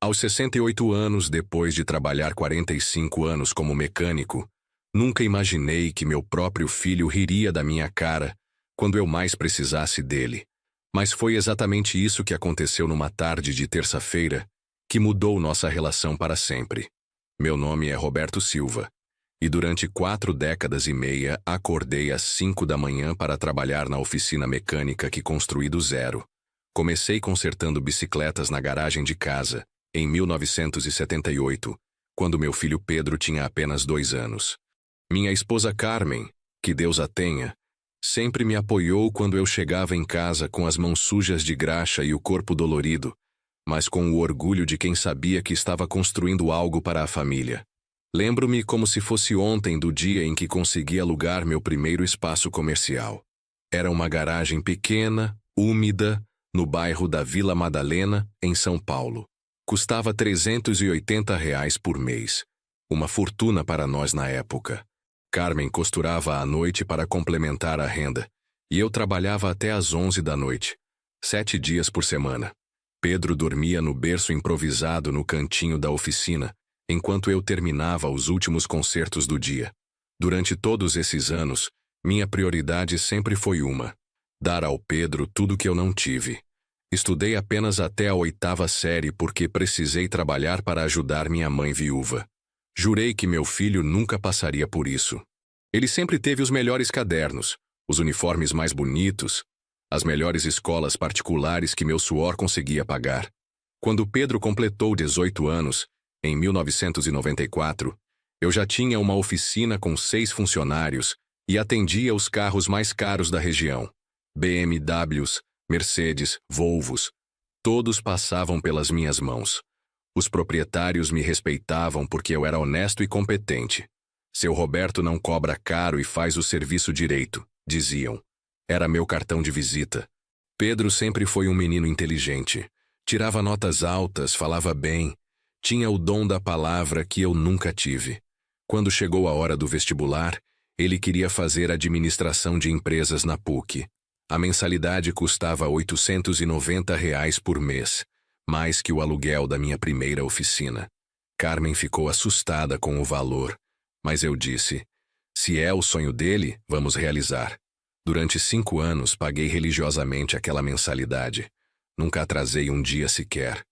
Aos 68 anos, depois de trabalhar 45 anos como mecânico, nunca imaginei que meu próprio filho riria da minha cara quando eu mais precisasse dele. Mas foi exatamente isso que aconteceu numa tarde de terça-feira que mudou nossa relação para sempre. Meu nome é Roberto Silva, e durante 4 décadas e meia acordei às 5 da manhã para trabalhar na oficina mecânica que construí do zero. Comecei consertando bicicletas na garagem de casa, em 1978, quando meu filho Pedro tinha apenas 2 anos. Minha esposa Carmen, que Deus a tenha, sempre me apoiou quando eu chegava em casa com as mãos sujas de graxa e o corpo dolorido, mas com o orgulho de quem sabia que estava construindo algo para a família. Lembro-me como se fosse ontem do dia em que consegui alugar meu primeiro espaço comercial. Era uma garagem pequena, úmida, no bairro da Vila Madalena, em São Paulo. Custava R$ 380 por mês, uma fortuna para nós na época. Carmen costurava à noite para complementar a renda, e eu trabalhava até às 11 da noite, 7 dias por semana. Pedro dormia no berço improvisado no cantinho da oficina, enquanto eu terminava os últimos concertos do dia. Durante todos esses anos, minha prioridade sempre foi uma: dar ao Pedro tudo que eu não tive. Estudei apenas até a 8ª série porque precisei trabalhar para ajudar minha mãe viúva. Jurei que meu filho nunca passaria por isso. Ele sempre teve os melhores cadernos, os uniformes mais bonitos, as melhores escolas particulares que meu suor conseguia pagar. Quando Pedro completou 18 anos, em 1994, eu já tinha uma oficina com 6 funcionários e atendia os carros mais caros da região. BMWs, Mercedes, Volvos, todos passavam pelas minhas mãos. Os proprietários me respeitavam porque eu era honesto e competente. Seu Roberto não cobra caro e faz o serviço direito, diziam. Era meu cartão de visita. Pedro sempre foi um menino inteligente. Tirava notas altas, falava bem. Tinha o dom da palavra que eu nunca tive. Quando chegou a hora do vestibular, ele queria fazer administração de empresas na PUC. A mensalidade custava R$ 890 por mês, mais que o aluguel da minha primeira oficina. Carmen ficou assustada com o valor, mas eu disse: se é o sonho dele, vamos realizar. Durante 5 anos paguei religiosamente aquela mensalidade. Nunca atrasei um dia sequer.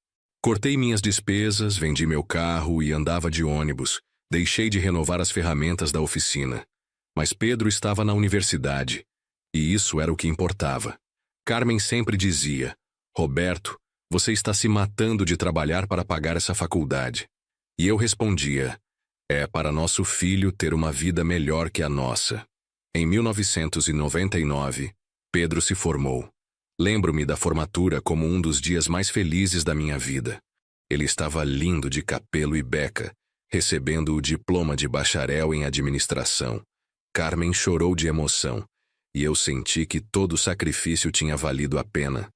Cortei minhas despesas, vendi meu carro e andava de ônibus. Deixei de renovar as ferramentas da oficina. Mas Pedro estava na universidade, e isso era o que importava. Carmen sempre dizia: Roberto, você está se matando de trabalhar para pagar essa faculdade. E eu respondia: é para nosso filho ter uma vida melhor que a nossa. Em 1999, Pedro se formou. Lembro-me da formatura como um dos dias mais felizes da minha vida. Ele estava lindo de cabelo e beca, recebendo o diploma de bacharel em administração. Carmen chorou de emoção, e eu senti que todo o sacrifício tinha valido a pena.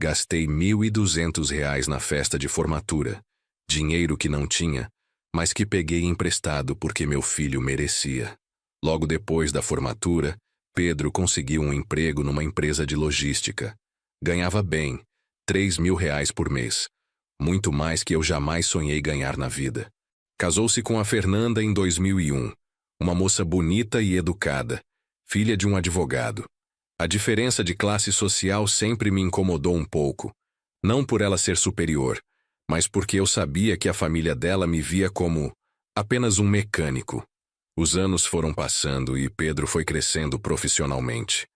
Gastei R$ 1.200 na festa de formatura, dinheiro que não tinha, mas que peguei emprestado porque meu filho merecia. Logo depois da formatura, Pedro conseguiu um emprego numa empresa de logística. Ganhava bem, R$ 3.000 por mês, muito mais que eu jamais sonhei ganhar na vida. Casou-se com a Fernanda em 2001, uma moça bonita e educada, filha de um advogado. A diferença de classe social sempre me incomodou um pouco, não por ela ser superior, mas porque eu sabia que a família dela me via como apenas um mecânico. Os anos foram passando e Pedro foi crescendo profissionalmente.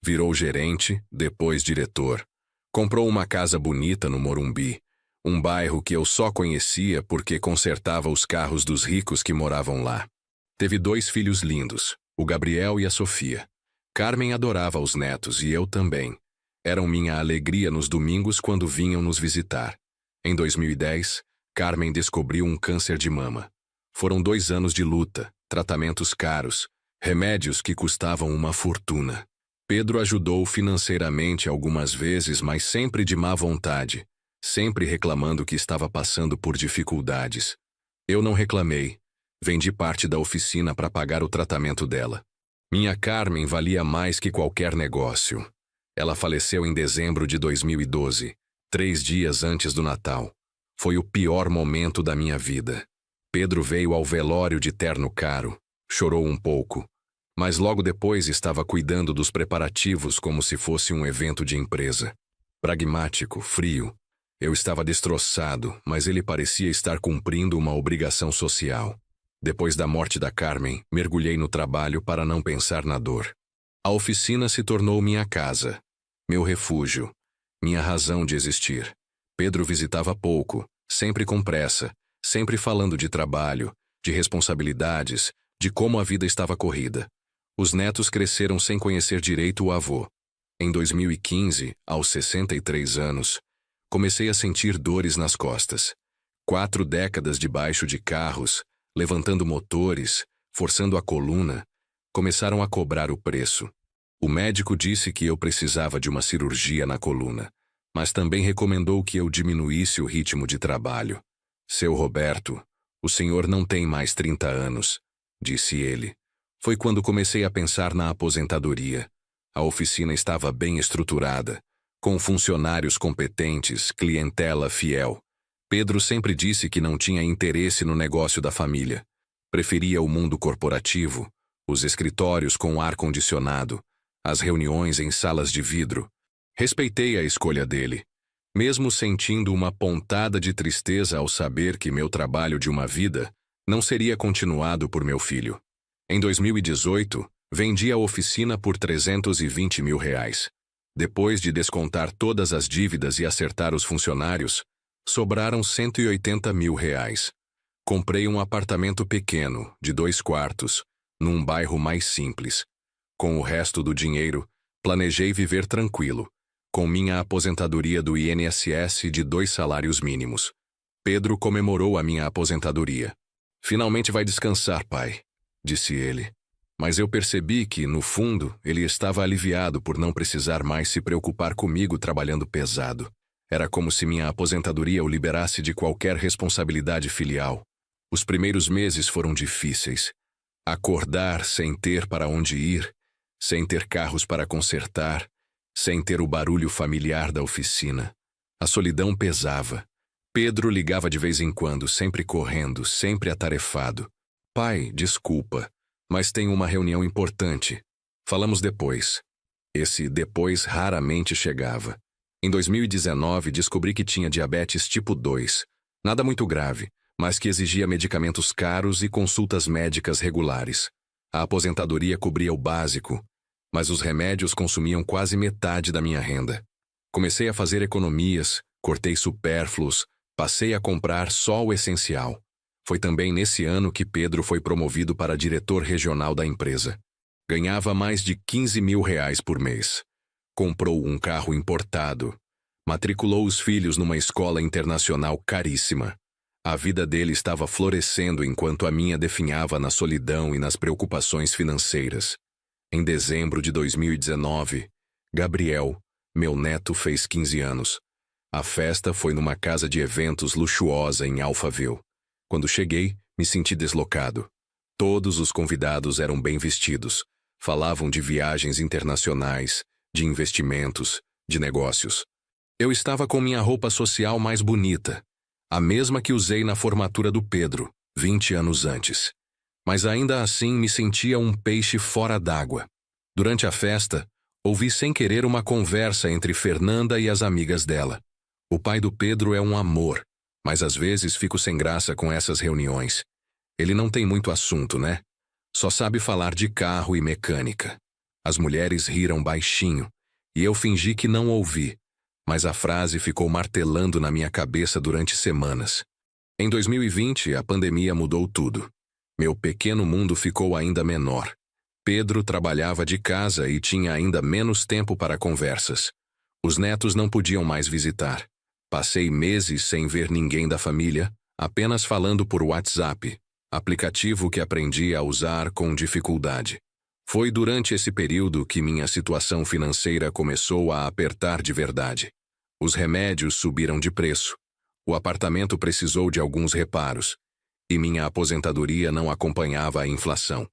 Virou gerente, depois diretor. Comprou uma casa bonita no Morumbi, um bairro que eu só conhecia porque consertava os carros dos ricos que moravam lá. Teve 2 filhos lindos, o Gabriel e a Sofia. Carmen adorava os netos e eu também. Eram minha alegria nos domingos quando vinham nos visitar. Em 2010, Carmen descobriu um câncer de mama. Foram 2 anos de luta, tratamentos caros, remédios que custavam uma fortuna. Pedro ajudou financeiramente algumas vezes, mas sempre de má vontade, sempre reclamando que estava passando por dificuldades. Eu não reclamei. Vendi parte da oficina para pagar o tratamento dela. Minha Carmen valia mais que qualquer negócio. Ela faleceu em dezembro de 2012, 3 dias antes do Natal. Foi o pior momento da minha vida. Pedro veio ao velório de terno caro, chorou um pouco, mas logo depois estava cuidando dos preparativos como se fosse um evento de empresa. Pragmático, frio. Eu estava destroçado, mas ele parecia estar cumprindo uma obrigação social. Depois da morte da Carmen, mergulhei no trabalho para não pensar na dor. A oficina se tornou minha casa, meu refúgio, minha razão de existir. Pedro visitava pouco, sempre com pressa, sempre falando de trabalho, de responsabilidades, de como a vida estava corrida. Os netos cresceram sem conhecer direito o avô. Em 2015, aos 63 anos, comecei a sentir dores nas costas. 4 décadas debaixo de carros, levantando motores, forçando a coluna, começaram a cobrar o preço. O médico disse que eu precisava de uma cirurgia na coluna, mas também recomendou que eu diminuísse o ritmo de trabalho. Seu Roberto, o senhor não tem mais 30 anos, disse ele. Foi quando comecei a pensar na aposentadoria. A oficina estava bem estruturada, com funcionários competentes, clientela fiel. Pedro sempre disse que não tinha interesse no negócio da família. Preferia o mundo corporativo, os escritórios com ar-condicionado, as reuniões em salas de vidro. Respeitei a escolha dele, mesmo sentindo uma pontada de tristeza ao saber que meu trabalho de uma vida não seria continuado por meu filho. Em 2018, vendi a oficina por R$320 mil. Depois de descontar todas as dívidas e acertar os funcionários, sobraram R$180 mil. Comprei um apartamento pequeno, de 2 quartos, num bairro mais simples. Com o resto do dinheiro, planejei viver tranquilo, com minha aposentadoria do INSS de 2 salários mínimos. Pedro comemorou a minha aposentadoria. Finalmente vai descansar, pai, disse ele. Mas eu percebi que, no fundo, ele estava aliviado por não precisar mais se preocupar comigo trabalhando pesado. Era como se minha aposentadoria o liberasse de qualquer responsabilidade filial. Os primeiros meses foram difíceis. Acordar sem ter para onde ir, sem ter carros para consertar, sem ter o barulho familiar da oficina. A solidão pesava. Pedro ligava de vez em quando, sempre correndo, sempre atarefado. Pai, desculpa, mas tenho uma reunião importante. Falamos depois. Esse depois raramente chegava. Em 2019, descobri que tinha diabetes tipo 2. Nada muito grave, mas que exigia medicamentos caros e consultas médicas regulares. A aposentadoria cobria o básico, mas os remédios consumiam quase metade da minha renda. Comecei a fazer economias, cortei supérfluos, passei a comprar só o essencial. Foi também nesse ano que Pedro foi promovido para diretor regional da empresa. Ganhava mais de R$15 mil por mês. Comprou um carro importado. Matriculou os filhos numa escola internacional caríssima. A vida dele estava florescendo enquanto a minha definhava na solidão e nas preocupações financeiras. Em dezembro de 2019, Gabriel, meu neto, fez 15 anos. A festa foi numa casa de eventos luxuosa em Alphaville. Quando cheguei, me senti deslocado. Todos os convidados eram bem vestidos. Falavam de viagens internacionais, de investimentos, de negócios. Eu estava com minha roupa social mais bonita, a mesma que usei na formatura do Pedro, 20 anos antes. Mas ainda assim me sentia um peixe fora d'água. Durante a festa, ouvi sem querer uma conversa entre Fernanda e as amigas dela. O pai do Pedro é um amor, mas às vezes fico sem graça com essas reuniões. Ele não tem muito assunto, né? Só sabe falar de carro e mecânica. As mulheres riram baixinho, e eu fingi que não ouvi, mas a frase ficou martelando na minha cabeça durante semanas. Em 2020, a pandemia mudou tudo. Meu pequeno mundo ficou ainda menor. Pedro trabalhava de casa e tinha ainda menos tempo para conversas. Os netos não podiam mais visitar. Passei meses sem ver ninguém da família, apenas falando por WhatsApp, aplicativo que aprendi a usar com dificuldade. Foi durante esse período que minha situação financeira começou a apertar de verdade. Os remédios subiram de preço. O apartamento precisou de alguns reparos. E minha aposentadoria não acompanhava a inflação.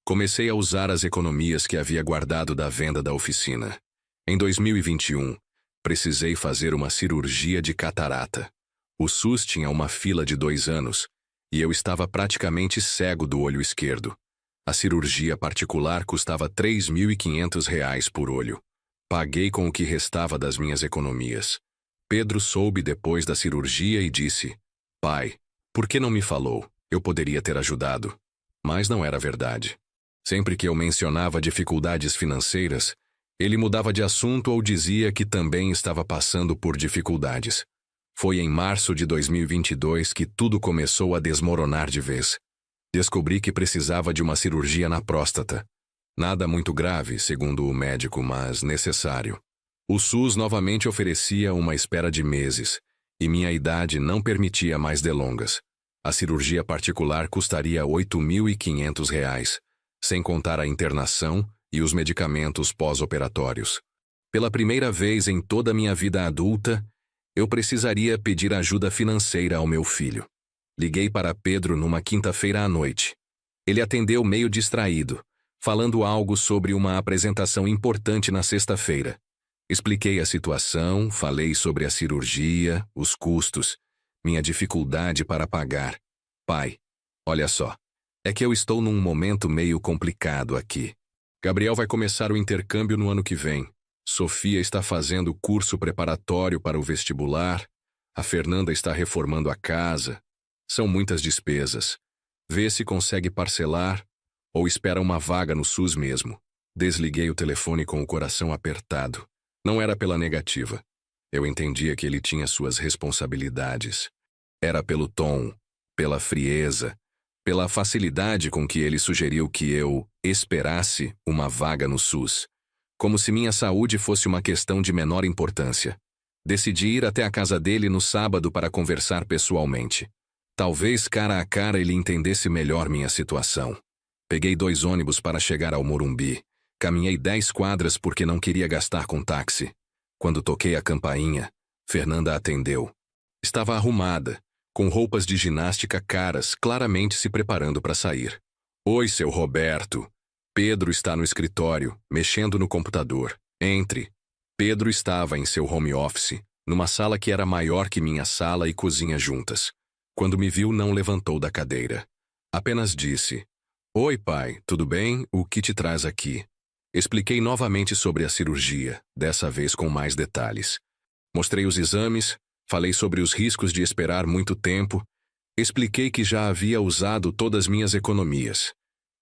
Comecei a usar as economias que havia guardado da venda da oficina. Em 2021, precisei fazer uma cirurgia de catarata. O SUS tinha uma fila de 2 anos, e eu estava praticamente cego do olho esquerdo. A cirurgia particular custava R$ 3.500 por olho. Paguei com o que restava das minhas economias. Pedro soube depois da cirurgia e disse: "Pai, por que não me falou? Eu poderia ter ajudado." Mas não era verdade. Sempre que eu mencionava dificuldades financeiras, ele mudava de assunto ou dizia que também estava passando por dificuldades. Foi em março de 2022 que tudo começou a desmoronar de vez. Descobri que precisava de uma cirurgia na próstata. Nada muito grave, segundo o médico, mas necessário. O SUS novamente oferecia uma espera de meses, e minha idade não permitia mais delongas. A cirurgia particular custaria R$ 8.500, sem contar a internação e os medicamentos pós-operatórios. Pela primeira vez em toda a minha vida adulta, eu precisaria pedir ajuda financeira ao meu filho. Liguei para Pedro numa quinta-feira à noite. Ele atendeu meio distraído, falando algo sobre uma apresentação importante na sexta-feira. Expliquei a situação, falei sobre a cirurgia, os custos, minha dificuldade para pagar. "Pai, olha só, é que eu estou num momento meio complicado aqui. Gabriel vai começar o intercâmbio no ano que vem. Sofia está fazendo curso preparatório para o vestibular. A Fernanda está reformando a casa. São muitas despesas. Vê se consegue parcelar ou espera uma vaga no SUS mesmo." Desliguei o telefone com o coração apertado. Não era pela negativa. Eu entendia que ele tinha suas responsabilidades. Era pelo tom, pela frieza, pela facilidade com que ele sugeriu que eu esperasse uma vaga no SUS, como se minha saúde fosse uma questão de menor importância. Decidi ir até a casa dele no sábado para conversar pessoalmente. Talvez cara a cara ele entendesse melhor minha situação. Peguei 2 ônibus para chegar ao Morumbi. Caminhei 10 quadras porque não queria gastar com táxi. Quando toquei a campainha, Fernanda atendeu. Estava arrumada, com roupas de ginástica caras, claramente se preparando para sair. "Oi, seu Roberto. Pedro está no escritório, mexendo no computador. Entre." Pedro estava em seu home office, numa sala que era maior que minha sala e cozinha juntas. Quando me viu, não levantou da cadeira. Apenas disse: "Oi, pai, tudo bem? O que te traz aqui?" Expliquei novamente sobre a cirurgia, dessa vez com mais detalhes. Mostrei os exames, falei sobre os riscos de esperar muito tempo, expliquei que já havia usado todas minhas economias.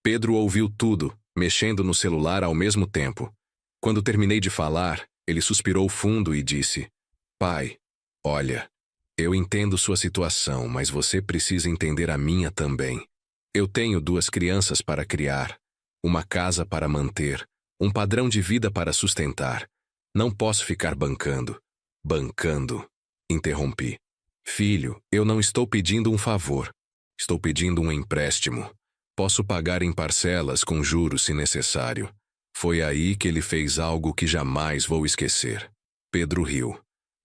Pedro ouviu tudo, mexendo no celular ao mesmo tempo. Quando terminei de falar, ele suspirou fundo e disse: "Pai, olha, eu entendo sua situação, mas você precisa entender a minha também. Eu tenho 2 crianças para criar, uma casa para manter, um padrão de vida para sustentar. Não posso ficar bancando." "Bancando?" interrompi. "Filho, eu não estou pedindo um favor. Estou pedindo um empréstimo. Posso pagar em parcelas com juros se necessário." Foi aí que ele fez algo que jamais vou esquecer. Pedro riu.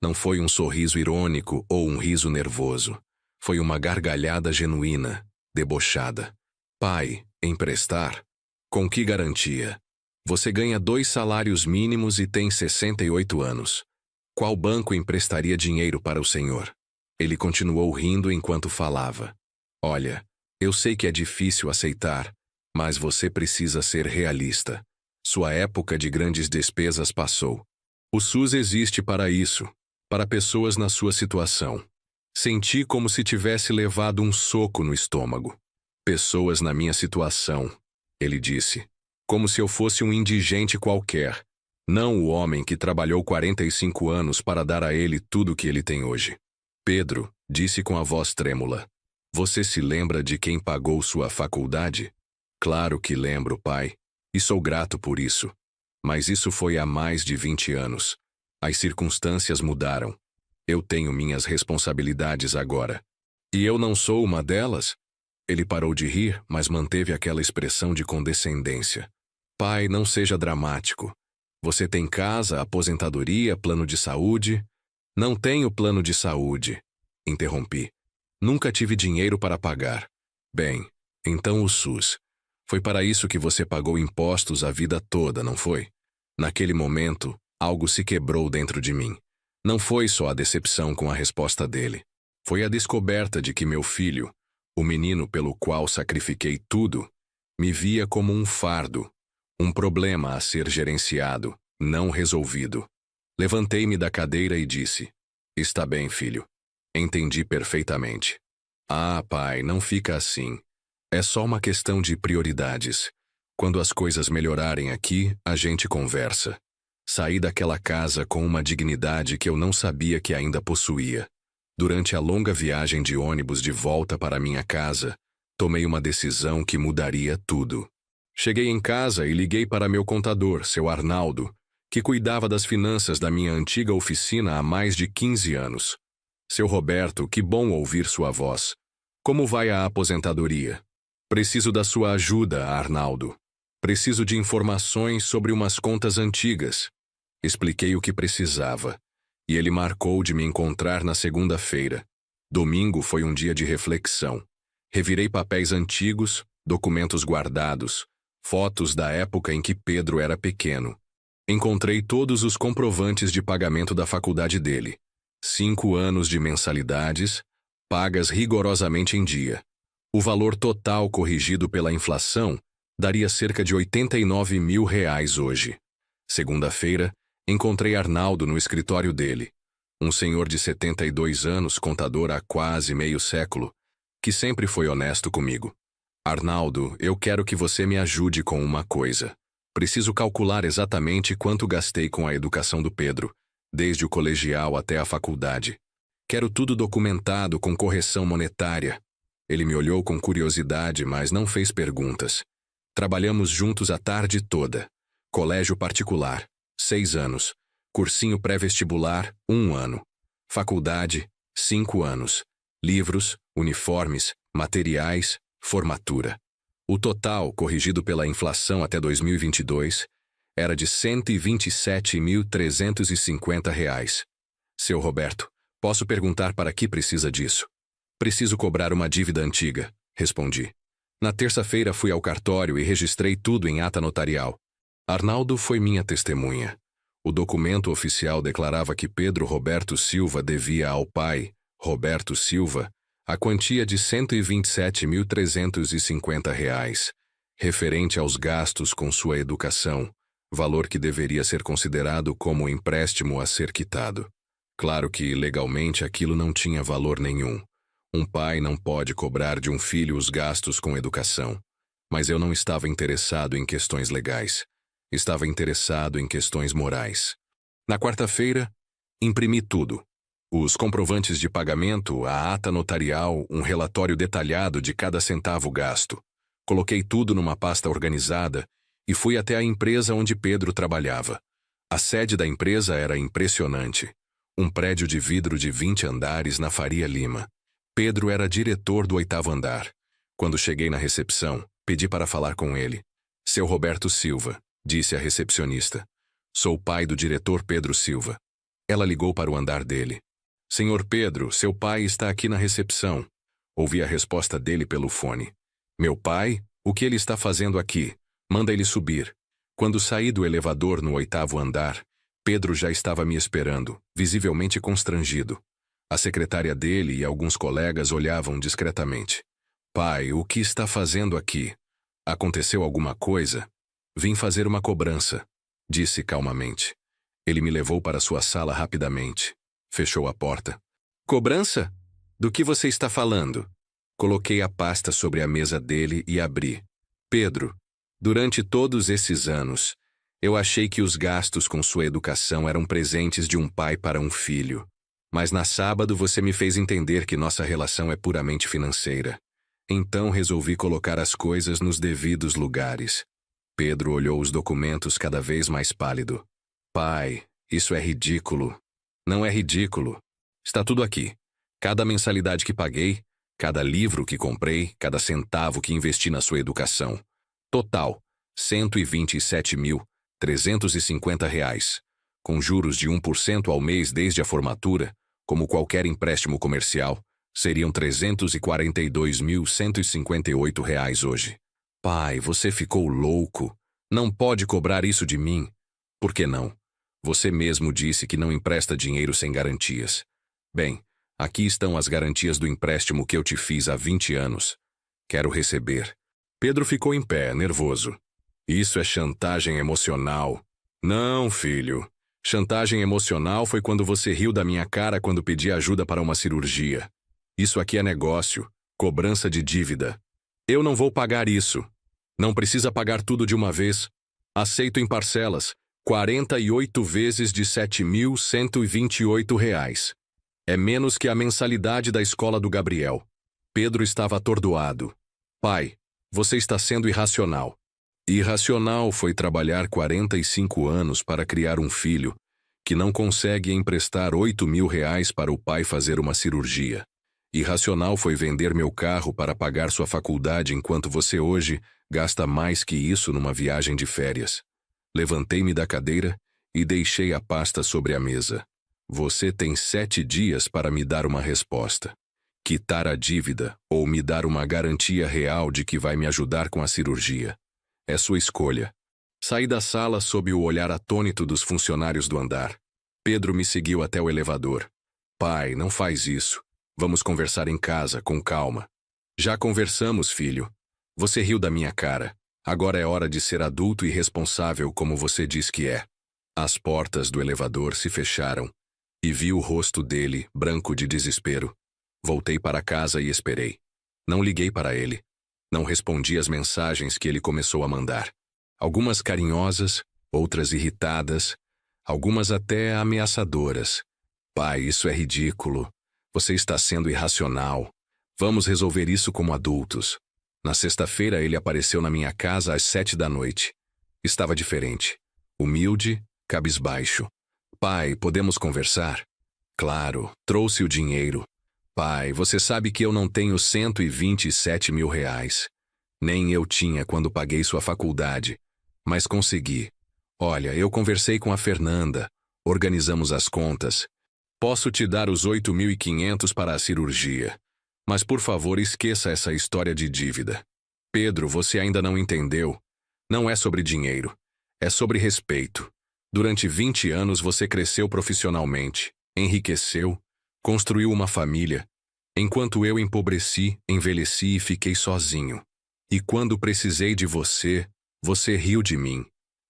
Não foi um sorriso irônico ou um riso nervoso. Foi uma gargalhada genuína, debochada. "Pai, emprestar? Com que garantia? Você ganha 2 salários mínimos e tem 68 anos. Qual banco emprestaria dinheiro para o senhor?" Ele continuou rindo enquanto falava. "Olha, eu sei que é difícil aceitar, mas você precisa ser realista. Sua época de grandes despesas passou. O SUS existe para isso, para pessoas na sua situação." Senti como se tivesse levado um soco no estômago. "Pessoas na minha situação", ele disse, como se eu fosse um indigente qualquer, não o homem que trabalhou 45 anos para dar a ele tudo o que ele tem hoje. Pedro disse com a voz trêmula: "Você se lembra de quem pagou sua faculdade?" "Claro que lembro, pai, e sou grato por isso. Mas isso foi há mais de 20 anos. As circunstâncias mudaram. Eu tenho minhas responsabilidades agora. E eu não sou uma delas?" Ele parou de rir, mas manteve aquela expressão de condescendência. "Pai, não seja dramático. Você tem casa, aposentadoria, plano de saúde?" "Não tenho plano de saúde", interrompi. "Nunca tive dinheiro para pagar." "Bem, então o SUS. Foi para isso que você pagou impostos a vida toda, não foi?" Naquele momento, algo se quebrou dentro de mim. Não foi só a decepção com a resposta dele. Foi a descoberta de que meu filho, o menino pelo qual sacrifiquei tudo, me via como um fardo, um problema a ser gerenciado, não resolvido. Levantei-me da cadeira e disse: Está bem, filho. Entendi perfeitamente. Ah, pai, não fica assim. É só uma questão de prioridades. Quando as coisas melhorarem aqui, a gente conversa. Saí daquela casa com uma dignidade que eu não sabia que ainda possuía. Durante a longa viagem de ônibus de volta para minha casa, tomei uma decisão que mudaria tudo. Cheguei em casa e liguei para meu contador, seu Arnaldo, que cuidava das finanças da minha antiga oficina há mais de 15 anos. Seu Roberto, que bom ouvir sua voz. Como vai a aposentadoria? Preciso da sua ajuda, Arnaldo. Preciso de informações sobre umas contas antigas. Expliquei o que precisava, e ele marcou de me encontrar na segunda-feira. Domingo foi um dia de reflexão. Revirei papéis antigos, documentos guardados, fotos da época em que Pedro era pequeno. Encontrei todos os comprovantes de pagamento da faculdade dele. 5 anos de mensalidades, pagas rigorosamente em dia. O valor total corrigido pela inflação daria cerca de R$ 89 mil hoje. Segunda-feira, encontrei Arnaldo no escritório dele. Um senhor de 72 anos, contador há quase meio século, que sempre foi honesto comigo. Arnaldo, eu quero que você me ajude com uma coisa. Preciso calcular exatamente quanto gastei com a educação do Pedro, desde o colegial até a faculdade. Quero tudo documentado com correção monetária. Ele me olhou com curiosidade, mas não fez perguntas. Trabalhamos juntos a tarde toda. Colégio particular, 6 anos. Cursinho pré-vestibular, 1 ano. Faculdade, 5 anos. Livros, uniformes, materiais, formatura. O total, corrigido pela inflação até 2022, era de R$ 127.350. Seu Roberto, posso perguntar para que precisa disso? Preciso cobrar uma dívida antiga, respondi. Na terça-feira fui ao cartório e registrei tudo em ata notarial. Arnaldo foi minha testemunha. O documento oficial declarava que Pedro Roberto Silva devia ao pai, Roberto Silva, a quantia de R$ 127.350, referente aos gastos com sua educação, valor que deveria ser considerado como empréstimo a ser quitado. Claro que, legalmente, aquilo não tinha valor nenhum. Um pai não pode cobrar de um filho os gastos com educação. Mas eu não estava interessado em questões legais. Estava interessado em questões morais. Na quarta-feira, imprimi tudo. Os comprovantes de pagamento, a ata notarial, um relatório detalhado de cada centavo gasto. Coloquei tudo numa pasta organizada e fui até a empresa onde Pedro trabalhava. A sede da empresa era impressionante. Um prédio de vidro de 20 andares na Faria Lima. Pedro era diretor do 8º andar. Quando cheguei na recepção, pedi para falar com ele. Seu Roberto Silva, disse a recepcionista. Sou o pai do diretor Pedro Silva. Ela ligou para o andar dele. Senhor Pedro, seu pai está aqui na recepção. Ouvi a resposta dele pelo fone. Meu pai? O que ele está fazendo aqui? Manda ele subir. Quando saí do elevador no 8º andar, Pedro já estava me esperando, visivelmente constrangido. A secretária dele e alguns colegas olhavam discretamente. Pai, o que está fazendo aqui? Aconteceu alguma coisa? Vim fazer uma cobrança, disse calmamente. Ele me levou para sua sala rapidamente. Fechou a porta. Cobrança? Do que você está falando? Coloquei a pasta sobre a mesa dele e abri. Pedro, durante todos esses anos, eu achei que os gastos com sua educação eram presentes de um pai para um filho. Mas na sábado você me fez entender que nossa relação é puramente financeira. Então resolvi colocar as coisas nos devidos lugares. Pedro olhou os documentos cada vez mais pálido. Pai, isso é ridículo. Não é ridículo. Está tudo aqui. Cada mensalidade que paguei, cada livro que comprei, cada centavo que investi na sua educação. Total, R$ 127.350, com juros de 1% ao mês desde a formatura, como qualquer empréstimo comercial, seriam R$ 342.158 hoje. Pai, você ficou louco. Não pode cobrar isso de mim. Por que não? Você mesmo disse que não empresta dinheiro sem garantias. Bem, Aqui estão as garantias do empréstimo que eu te fiz há 20 anos. Quero receber. Pedro ficou em pé, nervoso. Isso é chantagem emocional. Não, filho. Chantagem emocional foi quando você riu da minha cara quando pedi ajuda para uma cirurgia. Isso aqui é negócio, cobrança de dívida. Eu não vou pagar isso. Não precisa pagar tudo de uma vez. Aceito em parcelas, 48 vezes de R$ 7.128. É menos que a mensalidade da escola do Gabriel. Pedro estava atordoado. Pai, você está sendo irracional. Irracional foi trabalhar 45 anos para criar um filho que não consegue emprestar R$ 8.000 para o pai fazer uma cirurgia. Irracional foi vender meu carro para pagar sua faculdade enquanto você hoje gasta mais que isso numa viagem de férias. Levantei-me da cadeira e deixei a pasta sobre a mesa. Você tem 7 dias para me dar uma resposta. Quitar a dívida ou me dar uma garantia real de que vai me ajudar com a cirurgia. É sua escolha. Saí da sala sob o olhar atônito dos funcionários do andar. Pedro me seguiu até o elevador. Pai, não faz isso. Vamos conversar em casa, com calma. Já conversamos, filho. Você riu da minha cara. Agora é hora de ser adulto e responsável como você diz que é. As portas do elevador se fecharam e vi o rosto dele, branco de desespero. Voltei para casa e esperei. Não liguei para ele. Não respondi às mensagens que ele começou a mandar. Algumas carinhosas, outras irritadas, algumas até ameaçadoras. Pai, isso é ridículo. Você está sendo irracional. Vamos resolver isso como adultos. Na sexta-feira ele apareceu na minha casa às 7 da noite. Estava diferente. Humilde, cabisbaixo. Pai, podemos conversar? Claro, trouxe o dinheiro. Pai, você sabe que eu não tenho R$ 127.000. Nem eu tinha quando paguei sua faculdade. Mas consegui. Olha, eu conversei com a Fernanda. Organizamos as contas. Posso te dar os 8.500 para a cirurgia. Mas por favor, esqueça essa história de dívida. Pedro, você ainda não entendeu. Não é sobre dinheiro. É sobre respeito. Durante 20 anos você cresceu profissionalmente, enriqueceu, construiu uma família, enquanto eu empobreci, envelheci e fiquei sozinho. E quando precisei de você, você riu de mim.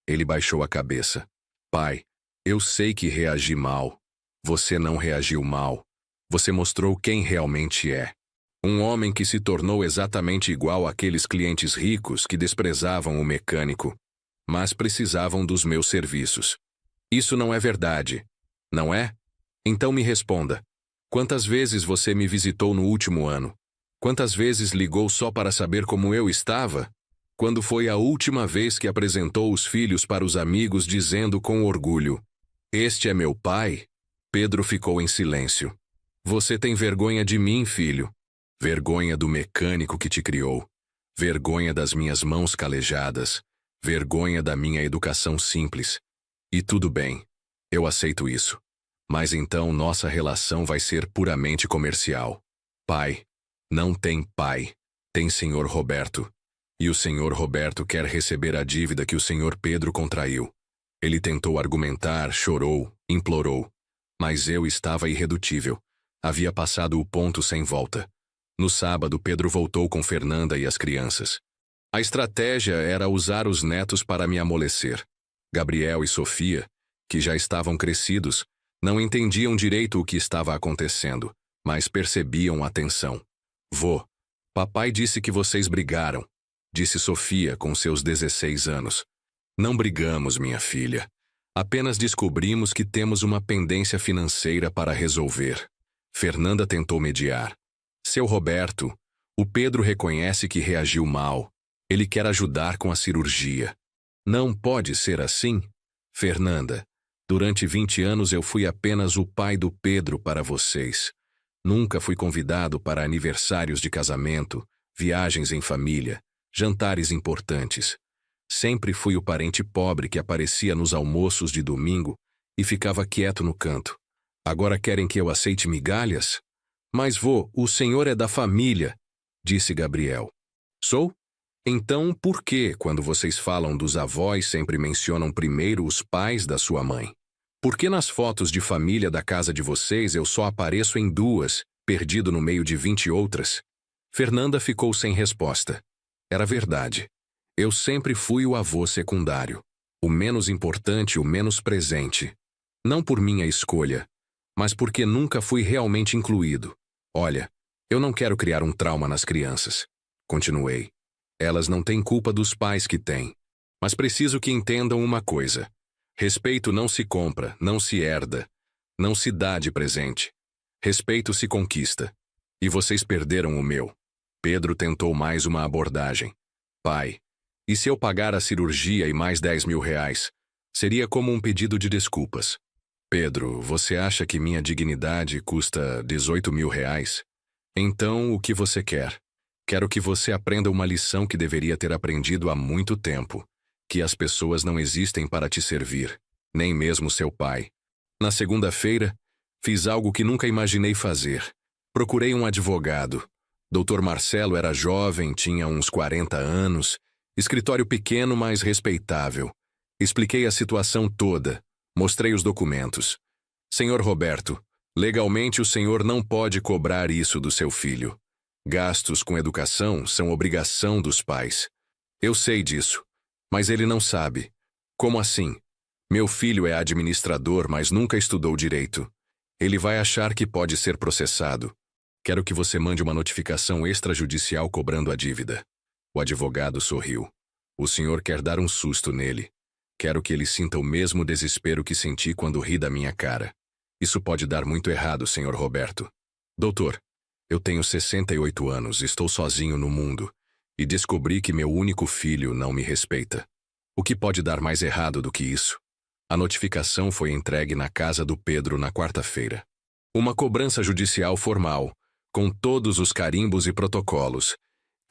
Ele baixou a cabeça. Pai, eu sei que reagi mal. Você não reagiu mal. Você mostrou quem realmente é. Um homem que se tornou exatamente igual àqueles clientes ricos que desprezavam o mecânico, mas precisavam dos meus serviços. Isso não é verdade, não é? Então me responda. Quantas vezes você me visitou no último ano? Quantas vezes ligou só para saber como eu estava? Quando foi a última vez que apresentou os filhos para os amigos dizendo com orgulho: "Este é meu pai"? Pedro ficou em silêncio. Você tem vergonha de mim, filho. Vergonha do mecânico que te criou. Vergonha das minhas mãos calejadas. Vergonha da minha educação simples. E tudo bem, eu aceito isso. Mas então nossa relação vai ser puramente comercial. Pai, não tem pai, tem Senhor Roberto. E o Senhor Roberto quer receber a dívida que o Senhor Pedro contraiu. Ele tentou argumentar, chorou, implorou. Mas eu estava irredutível. Havia passado o ponto sem volta. No sábado, Pedro voltou com Fernanda e as crianças. A estratégia era usar os netos para me amolecer. Gabriel e Sofia, que já estavam crescidos, não entendiam direito o que estava acontecendo, mas percebiam a tensão. Vô, papai disse que vocês brigaram, disse Sofia com seus 16 anos. Não brigamos, minha filha. Apenas descobrimos que temos uma pendência financeira para resolver. Fernanda tentou mediar. Seu Roberto, o Pedro reconhece que reagiu mal. Ele quer ajudar com a cirurgia. Não pode ser assim? Fernanda, durante 20 anos eu fui apenas o pai do Pedro para vocês. Nunca fui convidado para aniversários de casamento, viagens em família, jantares importantes. Sempre fui o parente pobre que aparecia nos almoços de domingo e ficava quieto no canto. Agora querem que eu aceite migalhas? Mas vô, o senhor é da família, disse Gabriel. Sou? Então por que, quando vocês falam dos avós, sempre mencionam primeiro os pais da sua mãe? Por que nas fotos de família da casa de vocês eu só apareço em 2, perdido no meio de 20 outras? Fernanda ficou sem resposta. Era verdade. Eu sempre fui o avô secundário. O menos importante, o menos presente. Não por minha escolha, mas porque nunca fui realmente incluído. Olha, eu não quero criar um trauma nas crianças. Continuei. Elas não têm culpa dos pais que têm. Mas preciso que entendam uma coisa. Respeito não se compra, não se herda, não se dá de presente. Respeito se conquista. E vocês perderam o meu. Pedro tentou mais uma abordagem. Pai, e se eu pagar a cirurgia e mais 10 mil reais? Seria como um pedido de desculpas. Pedro, você acha que minha dignidade custa 18 mil reais? Então, o que você quer? Quero que você aprenda uma lição que deveria ter aprendido há muito tempo. Que as pessoas não existem para te servir, nem mesmo seu pai. Na segunda-feira, fiz algo que nunca imaginei fazer. Procurei um advogado. Dr. Marcelo era jovem, tinha uns 40 anos, escritório pequeno, mas respeitável. Expliquei a situação toda, mostrei os documentos. Senhor Roberto, legalmente o senhor não pode cobrar isso do seu filho. Gastos com educação são obrigação dos pais. Eu sei disso. Mas ele não sabe. Como assim? Meu filho é administrador, mas nunca estudou direito. Ele vai achar que pode ser processado. Quero que você mande uma notificação extrajudicial cobrando a dívida. O advogado sorriu. O senhor quer dar um susto nele. Quero que ele sinta o mesmo desespero que senti quando ri da minha cara. Isso pode dar muito errado, senhor Roberto. Doutor, eu tenho 68 anos, estou sozinho no mundo. E descobri que meu único filho não me respeita. O que pode dar mais errado do que isso? A notificação foi entregue na casa do Pedro na quarta-feira. Uma cobrança judicial formal, com todos os carimbos e protocolos,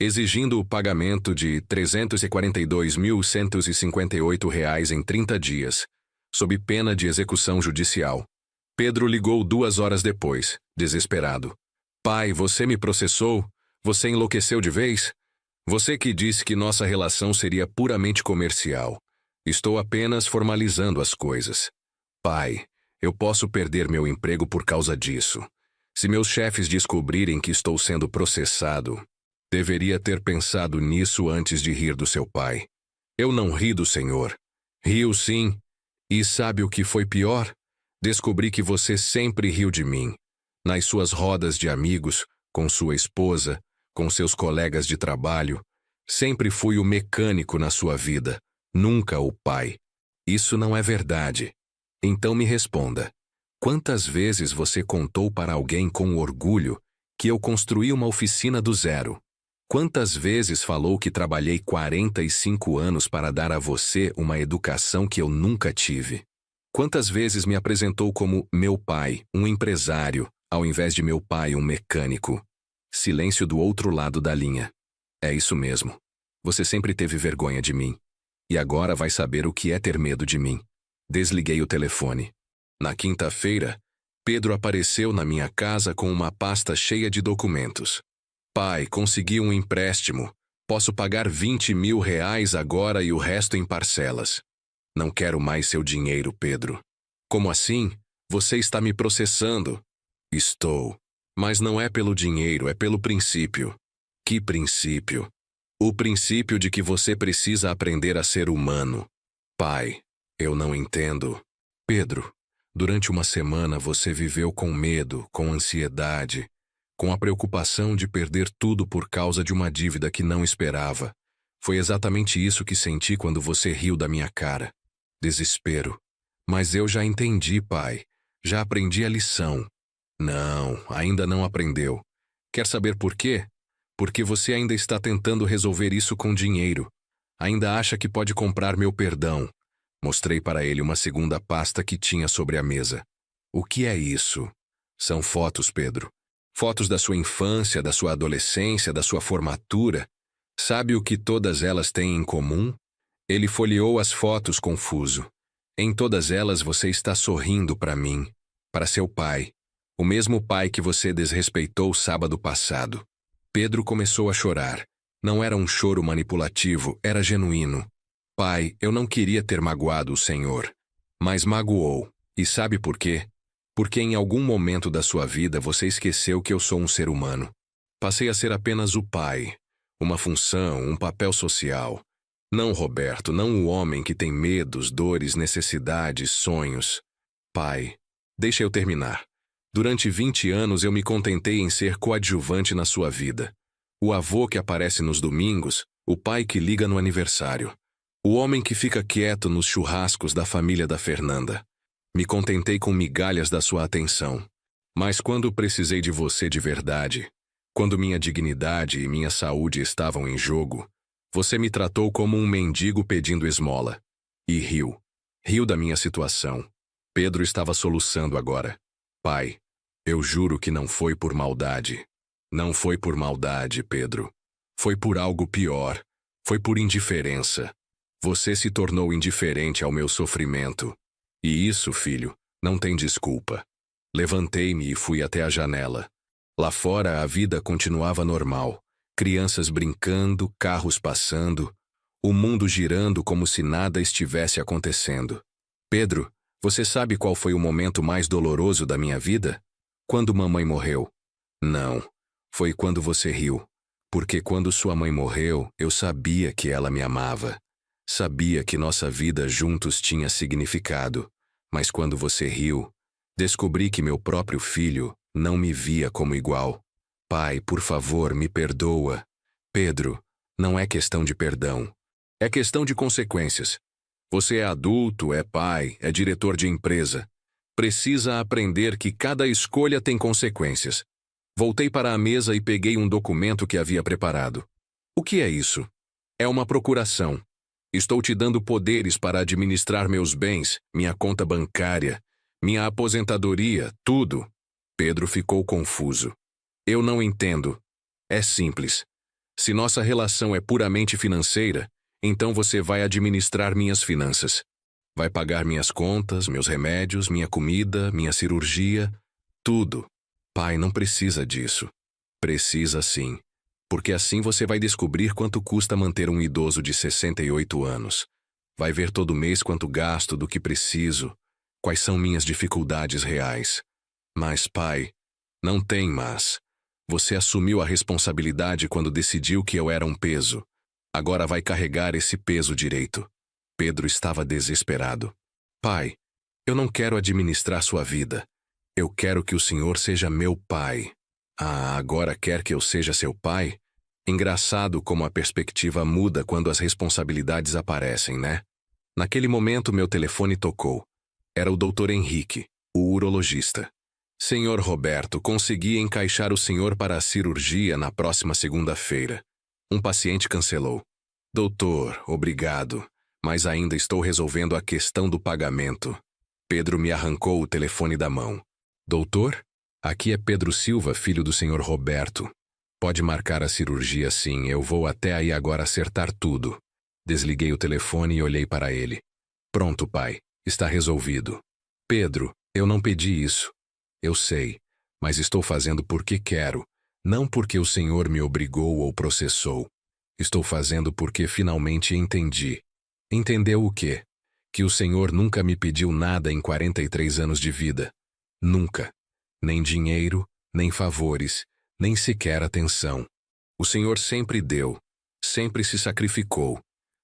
exigindo o pagamento de R$ 342.158 em 30 dias, sob pena de execução judicial. Pedro ligou 2 horas depois, desesperado. Pai, você me processou? Você enlouqueceu de vez? Você que disse que nossa relação seria puramente comercial. Estou apenas formalizando as coisas. Pai, eu posso perder meu emprego por causa disso. Se meus chefes descobrirem que estou sendo processado, deveria ter pensado nisso antes de rir do seu pai. Eu não ri do senhor. Rio sim. E sabe o que foi pior? Descobri que você sempre riu de mim. Nas suas rodas de amigos, com sua esposa, com seus colegas de trabalho, sempre fui o mecânico na sua vida, nunca o pai. Isso não é verdade. Então me responda. Quantas vezes você contou para alguém com orgulho que eu construí uma oficina do zero? Quantas vezes falou que trabalhei 45 anos para dar a você uma educação que eu nunca tive? Quantas vezes me apresentou como meu pai, um empresário, ao invés de meu pai, um mecânico? Silêncio do outro lado da linha. É isso mesmo. Você sempre teve vergonha de mim. E agora vai saber o que é ter medo de mim. Desliguei o telefone. Na quinta-feira, Pedro apareceu na minha casa com uma pasta cheia de documentos. Pai, consegui um empréstimo. Posso pagar 20 mil reais agora e o resto em parcelas. Não quero mais seu dinheiro, Pedro. Como assim? Você está me processando. Estou. Mas não é pelo dinheiro, é pelo princípio. Que princípio? O princípio de que você precisa aprender a ser humano. Pai, eu não entendo. Pedro, durante uma semana você viveu com medo, com ansiedade, com a preocupação de perder tudo por causa de uma dívida que não esperava. Foi exatamente isso que senti quando você riu da minha cara. Desespero. Mas eu já entendi, pai. Já aprendi a lição. Não, ainda não aprendeu. Quer saber por quê? Porque você ainda está tentando resolver isso com dinheiro. Ainda acha que pode comprar meu perdão. Mostrei para ele uma segunda pasta que tinha sobre a mesa. O que é isso? São fotos, Pedro. Fotos da sua infância, da sua adolescência, da sua formatura. Sabe o que todas elas têm em comum? Ele folheou as fotos confuso. Em todas elas você está sorrindo para mim, para seu pai. O mesmo pai que você desrespeitou sábado passado. Pedro começou a chorar. Não era um choro manipulativo, era genuíno. Pai, eu não queria ter magoado o senhor. Mas magoou. E sabe por quê? Porque em algum momento da sua vida você esqueceu que eu sou um ser humano. Passei a ser apenas o pai, uma função, um papel social. Não, Roberto, não o homem que tem medos, dores, necessidades, sonhos. Pai, deixa eu terminar. Durante 20 anos eu me contentei em ser coadjuvante na sua vida. O avô que aparece nos domingos, o pai que liga no aniversário. O homem que fica quieto nos churrascos da família da Fernanda. Me contentei com migalhas da sua atenção. Mas quando precisei de você de verdade, quando minha dignidade e minha saúde estavam em jogo, você me tratou como um mendigo pedindo esmola. E riu. Riu da minha situação. Pedro estava soluçando agora. Pai, eu juro que não foi por maldade. Não foi por maldade, Pedro. Foi por algo pior. Foi por indiferença. Você se tornou indiferente ao meu sofrimento. E isso, filho, não tem desculpa. Levantei-me e fui até a janela. Lá fora a vida continuava normal. Crianças brincando, carros passando, o mundo girando como se nada estivesse acontecendo. Pedro, você sabe qual foi o momento mais doloroso da minha vida? Quando mamãe morreu. Não, foi quando você riu. Porque quando sua mãe morreu, eu sabia que ela me amava. Sabia que nossa vida juntos tinha significado. Mas quando você riu, descobri que meu próprio filho não me via como igual. Pai, por favor, me perdoa. Pedro, não é questão de perdão. É questão de consequências. Você é adulto, é pai, é diretor de empresa. Precisa aprender que cada escolha tem consequências. Voltei para a mesa e peguei um documento que havia preparado. O que é isso? É uma procuração. Estou te dando poderes para administrar meus bens, minha conta bancária, minha aposentadoria, tudo. Pedro ficou confuso. Eu não entendo. É simples. Se nossa relação é puramente financeira, então você vai administrar minhas finanças. Vai pagar minhas contas, meus remédios, minha comida, minha cirurgia, tudo. Pai, não precisa disso. Precisa sim. Porque assim você vai descobrir quanto custa manter um idoso de 68 anos. Vai ver todo mês quanto gasto, do que preciso, quais são minhas dificuldades reais. Mas, pai, não tem mas. Você assumiu a responsabilidade quando decidiu que eu era um peso. Agora vai carregar esse peso direito. Pedro estava desesperado. Pai, eu não quero administrar sua vida. Eu quero que o senhor seja meu pai. Ah, agora quer que eu seja seu pai? Engraçado como a perspectiva muda quando as responsabilidades aparecem, né? Naquele momento meu telefone tocou. Era o Dr. Henrique, o urologista. Senhor Roberto, consegui encaixar o senhor para a cirurgia na próxima segunda-feira. Um paciente cancelou. Doutor, obrigado, mas ainda estou resolvendo a questão do pagamento. Pedro me arrancou o telefone da mão. Doutor? Aqui é Pedro Silva, filho do senhor Roberto. Pode marcar a cirurgia sim, eu vou até aí agora acertar tudo. Desliguei o telefone e olhei para ele. Pronto, pai, está resolvido. Pedro, eu não pedi isso. Eu sei, mas estou fazendo porque quero, não porque o senhor me obrigou ou processou. Estou fazendo porque finalmente entendi. Entendeu o quê? Que o senhor nunca me pediu nada em 43 anos de vida. Nunca. Nem dinheiro, nem favores, nem sequer atenção. O senhor sempre deu, sempre se sacrificou,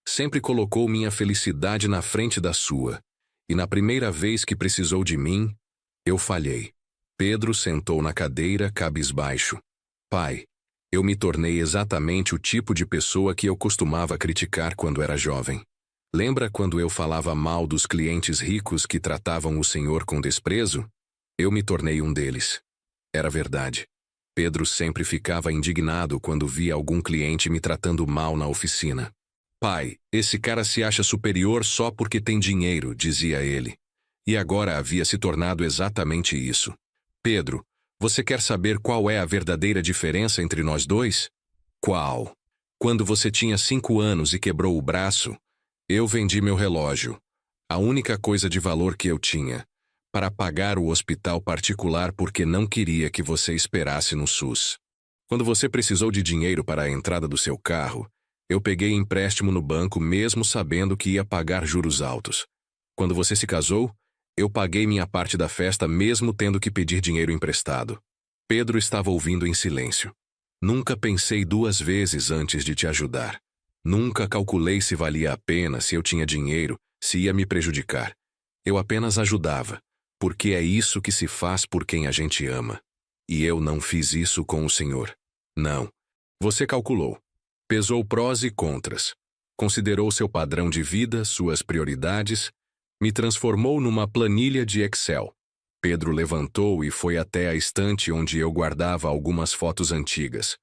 sempre colocou minha felicidade na frente da sua. E na primeira vez que precisou de mim, eu falhei. Pedro sentou na cadeira, cabisbaixo. Pai, eu me tornei exatamente o tipo de pessoa que eu costumava criticar quando era jovem. Lembra quando eu falava mal dos clientes ricos que tratavam o senhor com desprezo? Eu me tornei um deles. Era verdade. Pedro sempre ficava indignado quando via algum cliente me tratando mal na oficina. Pai, esse cara se acha superior só porque tem dinheiro, dizia ele. E agora havia se tornado exatamente isso. Pedro, você quer saber qual é a verdadeira diferença entre nós dois? Qual? Quando você tinha 5 anos e quebrou o braço, eu vendi meu relógio, a única coisa de valor que eu tinha, para pagar o hospital particular porque não queria que você esperasse no SUS. Quando você precisou de dinheiro para a entrada do seu carro, eu peguei empréstimo no banco mesmo sabendo que ia pagar juros altos. Quando você se casou, Eu paguei minha parte da festa mesmo tendo que pedir dinheiro emprestado. Pedro estava ouvindo em silêncio. Nunca pensei duas vezes antes de te ajudar. Nunca calculei se valia a pena, se eu tinha dinheiro, se ia me prejudicar. Eu apenas ajudava, porque é isso que se faz por quem a gente ama. E eu não fiz isso com o Senhor. Não. Você calculou. Pesou prós e contras. Considerou seu padrão de vida, suas prioridades. Me transformou numa planilha de Excel. Pedro levantou e foi até a estante onde eu guardava algumas fotos antigas.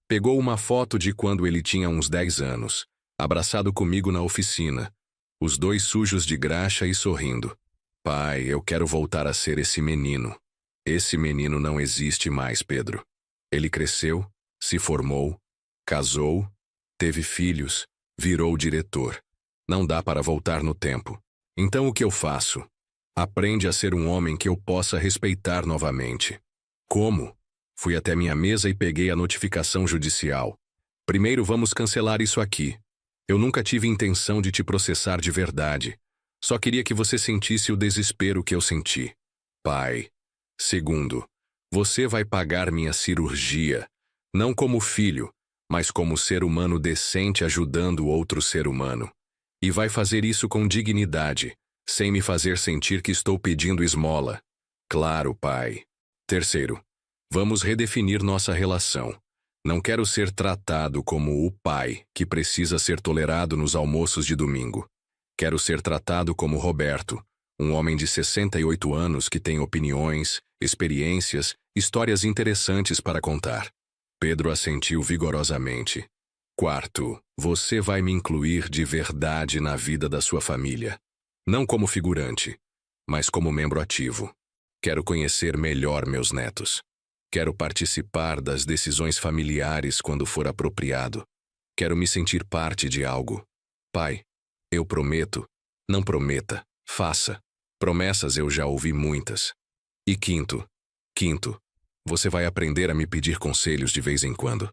Pegou uma foto de quando ele tinha uns 10 anos, abraçado comigo na oficina, os dois sujos de graxa e sorrindo. Pai, eu quero voltar a ser esse menino. Esse menino não existe mais, Pedro. Ele cresceu, se formou, casou, teve filhos, virou diretor. Não dá para voltar no tempo. Então o que eu faço? Aprende a ser um homem que eu possa respeitar novamente. Como? Fui até minha mesa e peguei a notificação judicial. Primeiro vamos cancelar isso aqui. Eu nunca tive intenção de te processar de verdade. Só queria que você sentisse o desespero que eu senti. Pai. Segundo, você vai pagar minha cirurgia, não como filho, mas como ser humano decente ajudando outro ser humano. E vai fazer isso com dignidade, sem me fazer sentir que estou pedindo esmola. Claro, pai. Terceiro, vamos redefinir nossa relação. Não quero ser tratado como o pai que precisa ser tolerado nos almoços de domingo. Quero ser tratado como Roberto, um homem de 68 anos que tem opiniões, experiências, histórias interessantes para contar. Pedro assentiu vigorosamente. Quarto, você vai me incluir de verdade na vida da sua família. Não como figurante, mas como membro ativo. Quero conhecer melhor meus netos. Quero participar das decisões familiares quando for apropriado. Quero me sentir parte de algo. Pai, eu prometo. Não prometa, faça. Promessas eu já ouvi muitas. E quinto, você vai aprender a me pedir conselhos de vez em quando.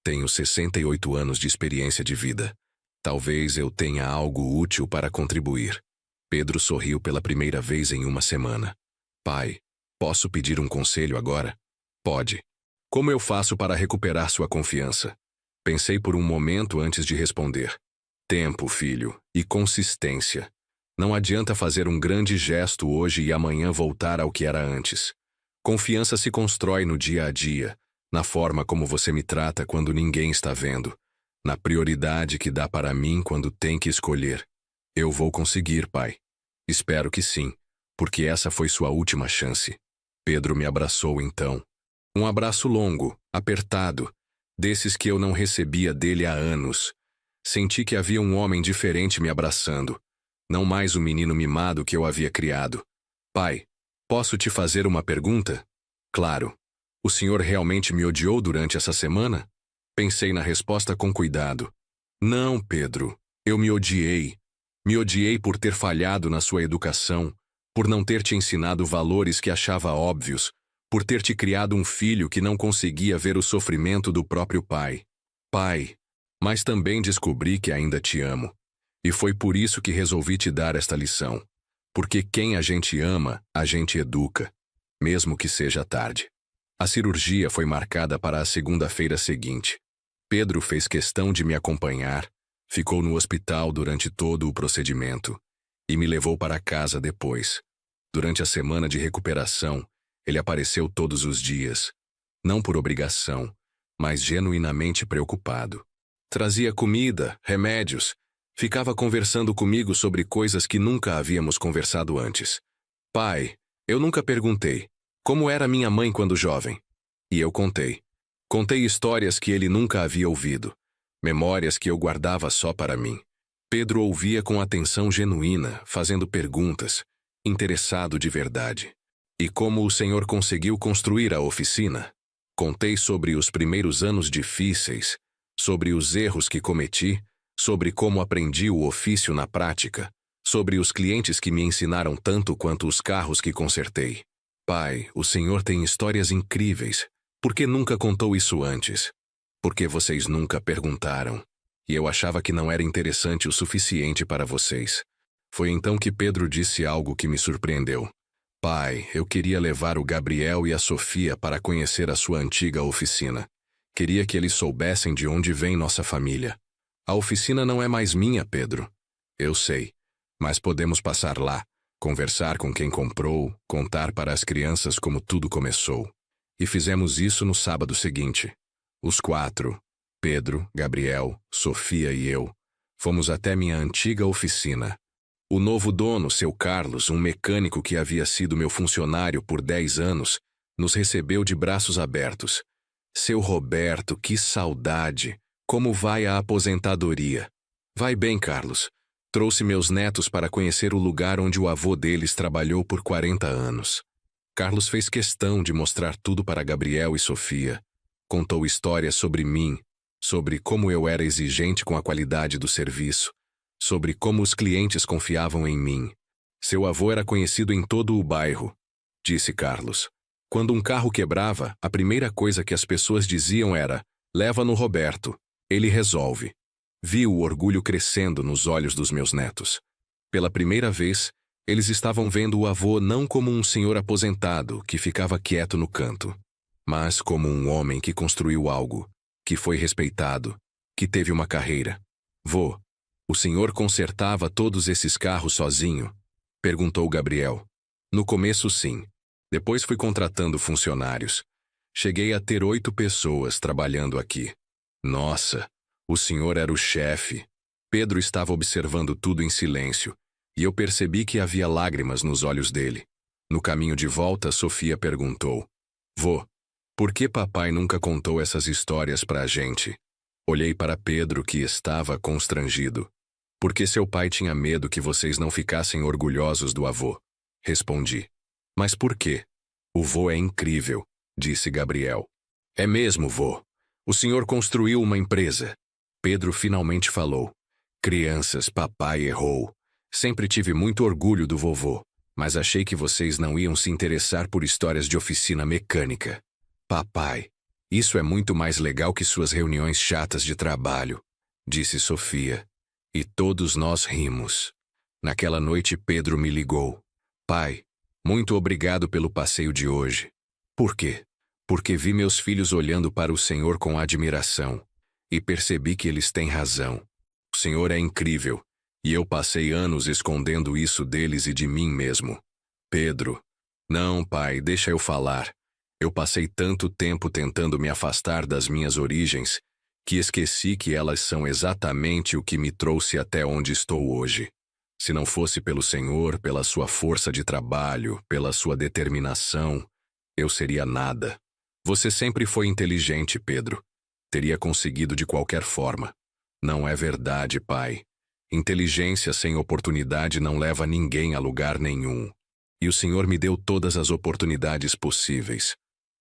Tenho 68 anos de experiência de vida. Talvez eu tenha algo útil para contribuir. Pedro sorriu pela primeira vez em uma semana. Pai, posso pedir um conselho agora? Pode. Como eu faço para recuperar sua confiança? Pensei por um momento antes de responder. Tempo, filho, e consistência. Não adianta fazer um grande gesto hoje e amanhã voltar ao que era antes. Confiança se constrói no dia a dia, na forma como você me trata quando ninguém está vendo, na prioridade que dá para mim quando tem que escolher. Eu vou conseguir, pai. Espero que sim, porque essa foi sua última chance. Pedro me abraçou então. Um abraço longo, apertado, desses que eu não recebia dele há anos. Senti que havia um homem diferente me abraçando, não mais o menino mimado que eu havia criado. Pai, posso te fazer uma pergunta? Claro. O senhor realmente me odiou durante essa semana? Pensei na resposta com cuidado. Não, Pedro, eu me odiei. Me odiei por ter falhado na sua educação, por não ter te ensinado valores que achava óbvios, por ter te criado um filho que não conseguia ver o sofrimento do próprio pai. Pai, mas também descobri que ainda te amo. E foi por isso que resolvi te dar esta lição. Porque quem a gente ama, a gente educa, mesmo que seja tarde. A cirurgia foi marcada para a segunda-feira seguinte. Pedro fez questão de me acompanhar, ficou no hospital durante todo o procedimento e me levou para casa depois. Durante a semana de recuperação, ele apareceu todos os dias, não por obrigação, mas genuinamente preocupado. Trazia comida, remédios, ficava conversando comigo sobre coisas que nunca havíamos conversado antes. Pai, eu nunca perguntei, como era minha mãe quando jovem? E eu contei. Contei histórias que ele nunca havia ouvido, memórias que eu guardava só para mim. Pedro ouvia com atenção genuína, fazendo perguntas, interessado de verdade. E como o Senhor conseguiu construir a oficina? Contei sobre os primeiros anos difíceis, sobre os erros que cometi, sobre como aprendi o ofício na prática, sobre os clientes que me ensinaram tanto quanto os carros que consertei. Pai, o Senhor tem histórias incríveis. Por que nunca contou isso antes? Porque vocês nunca perguntaram. E eu achava que não era interessante o suficiente para vocês. Foi então que Pedro disse algo que me surpreendeu. Pai, eu queria levar o Gabriel e a Sofia para conhecer a sua antiga oficina. Queria que eles soubessem de onde vem nossa família. A oficina não é mais minha, Pedro. Eu sei. Mas podemos passar lá, conversar com quem comprou, contar para as crianças como tudo começou. E fizemos isso no sábado seguinte. Os 4, Pedro, Gabriel, Sofia e eu, fomos até minha antiga oficina. O novo dono, seu Carlos, um mecânico que havia sido meu funcionário por 10 anos, nos recebeu de braços abertos. Seu Roberto, que saudade! Como vai a aposentadoria? Vai bem, Carlos. Trouxe meus netos para conhecer o lugar onde o avô deles trabalhou por 40 anos. Carlos fez questão de mostrar tudo para Gabriel e Sofia. Contou histórias sobre mim, sobre como eu era exigente com a qualidade do serviço, sobre como os clientes confiavam em mim. Seu avô era conhecido em todo o bairro, disse Carlos. Quando um carro quebrava, a primeira coisa que as pessoas diziam era: leva no Roberto, ele resolve. Vi o orgulho crescendo nos olhos dos meus netos. Pela primeira vez, eles estavam vendo o avô não como um senhor aposentado que ficava quieto no canto, mas como um homem que construiu algo, que foi respeitado, que teve uma carreira. Vô, o senhor consertava todos esses carros sozinho? Perguntou Gabriel. No começo, sim. Depois fui contratando funcionários. Cheguei a ter 8 pessoas trabalhando aqui. Nossa, o senhor era o chefe. Pedro estava observando tudo em silêncio, e eu percebi que havia lágrimas nos olhos dele. No caminho de volta, Sofia perguntou: Vô, por que papai nunca contou essas histórias pra gente? Olhei para Pedro, que estava constrangido. Porque seu pai tinha medo que vocês não ficassem orgulhosos do avô. Respondi. Mas por quê? O vô é incrível, disse Gabriel. É mesmo, vô. O senhor construiu uma empresa. Pedro finalmente falou. Crianças, papai errou. Sempre tive muito orgulho do vovô, mas achei que vocês não iam se interessar por histórias de oficina mecânica. Papai, isso é muito mais legal que suas reuniões chatas de trabalho, disse Sofia. E todos nós rimos. Naquela noite Pedro me ligou. Pai, muito obrigado pelo passeio de hoje. Por quê? Porque vi meus filhos olhando para o Senhor com admiração. E percebi que eles têm razão. O Senhor é incrível. E eu passei anos escondendo isso deles e de mim mesmo. Pedro. Não, pai, deixa eu falar. Eu passei tanto tempo tentando me afastar das minhas origens, que esqueci que elas são exatamente o que me trouxe até onde estou hoje. Se não fosse pelo Senhor, pela sua força de trabalho, pela sua determinação, eu seria nada. Você sempre foi inteligente, Pedro. Teria conseguido de qualquer forma. Não é verdade, pai. Inteligência sem oportunidade não leva ninguém a lugar nenhum. E o Senhor me deu todas as oportunidades possíveis.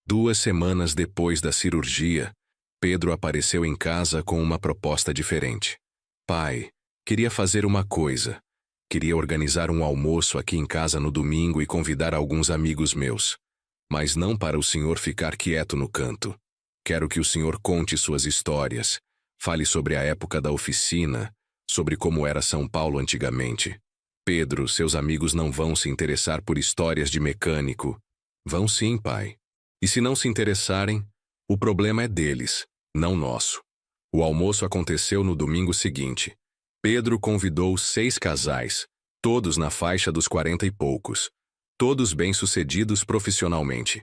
2 semanas depois da cirurgia, Pedro apareceu em casa com uma proposta diferente. Pai, queria fazer uma coisa. Queria organizar um almoço aqui em casa no domingo e convidar alguns amigos meus. Mas não para o senhor ficar quieto no canto. Quero que o senhor conte suas histórias, fale sobre a época da oficina, sobre como era São Paulo antigamente. Pedro, seus amigos não vão se interessar por histórias de mecânico. Vão sim, pai. E se não se interessarem, o problema é deles, não nosso. O almoço aconteceu no domingo seguinte. Pedro convidou 6 casais, todos na faixa dos 40 e poucos, todos bem-sucedidos profissionalmente.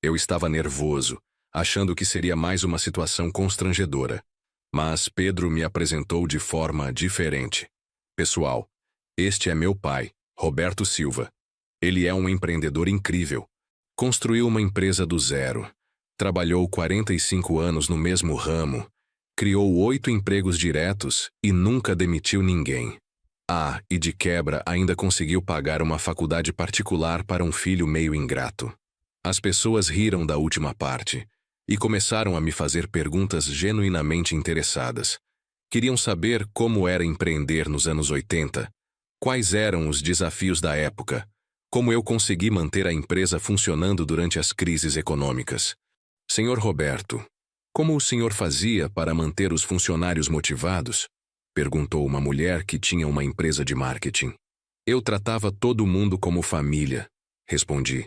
Eu estava nervoso, achando que seria mais uma situação constrangedora. Mas Pedro me apresentou de forma diferente. Pessoal, este é meu pai, Roberto Silva. Ele é um empreendedor incrível. Construiu uma empresa do zero. Trabalhou 45 anos no mesmo ramo. Criou 8 empregos diretos e nunca demitiu ninguém. Ah, e de quebra ainda conseguiu pagar uma faculdade particular para um filho meio ingrato. As pessoas riram da última parte e começaram a me fazer perguntas genuinamente interessadas. Queriam saber como era empreender nos anos 80, quais eram os desafios da época, como eu consegui manter a empresa funcionando durante as crises econômicas. Senhor Roberto, como o senhor fazia para manter os funcionários motivados? Perguntou uma mulher que tinha uma empresa de marketing. Eu tratava todo mundo como família, respondi.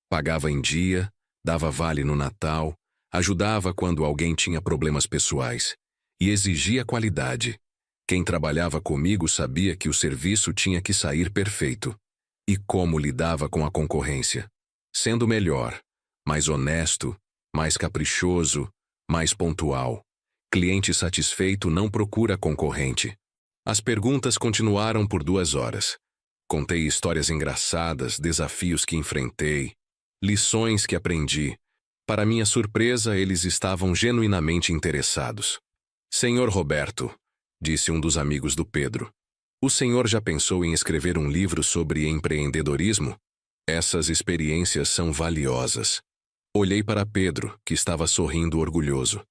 Pagava em dia, dava vale no Natal, ajudava quando alguém tinha problemas pessoais e exigia qualidade. Quem trabalhava comigo sabia que o serviço tinha que sair perfeito. E como lidava com a concorrência? Sendo melhor, mais honesto, mais caprichoso, mais pontual. Cliente satisfeito não procura concorrente. As perguntas continuaram por 2 horas. Contei histórias engraçadas, desafios que enfrentei, lições que aprendi. Para minha surpresa, eles estavam genuinamente interessados. Senhor Roberto, disse um dos amigos do Pedro, o senhor já pensou em escrever um livro sobre empreendedorismo? Essas experiências são valiosas. Olhei para Pedro, que estava sorrindo orgulhoso.